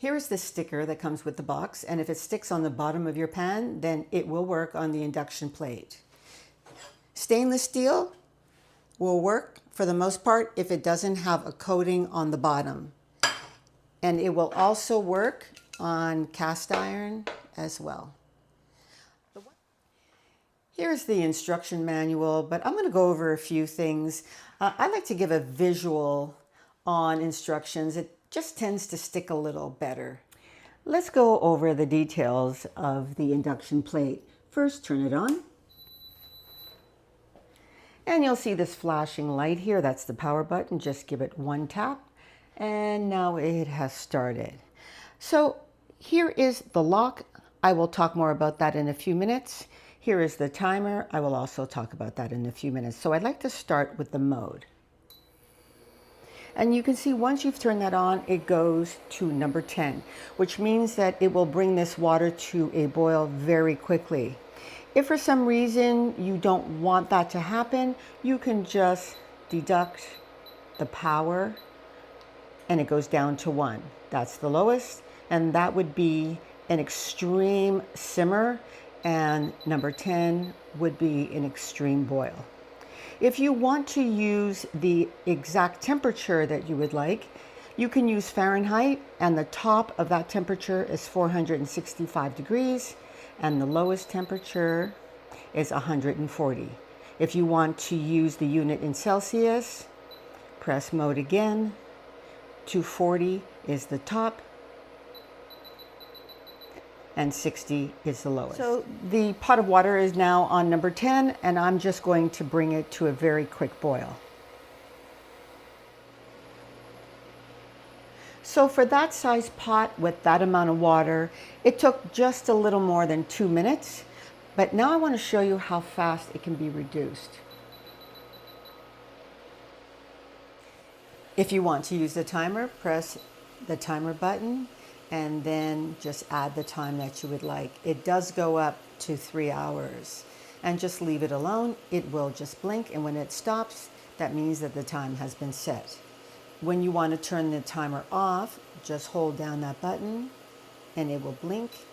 Here is the sticker that comes with the box, and if it sticks on the bottom of your pan, then it will work on the induction plate. Stainless steel will work for the most part if it doesn't have a coating on the bottom. And it will also work on cast iron as well. Here's the instruction manual, but I'm going to go over a few things. I like to give a visual on instructions. It just tends to stick a little better. Let's go over the details of the induction plate. First, turn it on. And you'll see this flashing light here. That's the power button. Just give it one tap. And now it has started. So here is the lock. I will talk more about that in a few minutes. Here is the timer. I will also talk about that in a few minutes. So I'd like to start with the mode. And you can see once you've turned that on, it goes to number 10, which means that it will bring this water to a boil very quickly. If for some reason you don't want that to happen, you can just deduct the power and it goes down to 1. That's the lowest, and that would be an extreme simmer, and number 10 would be an extreme boil. If you want to use the exact temperature that you would like, you can use Fahrenheit, and the top of that temperature is 465 degrees, and the lowest temperature is 140. If you want to use the unit in Celsius, press mode again. 240 is the top, and 60 is the lowest. So the pot of water is now on number 10, and I'm just going to bring it to a very quick boil. So for that size pot with that amount of water, it took just a little more than 2 minutes, but now I want to show you how fast it can be reduced. If you want to use the timer, press the timer button and then just add the time that you would like. It does go up to 3 hours, and just leave it alone. It will just blink, and when it stops, that means that the time has been set. When you want to turn the timer off, just hold down that button and it will blink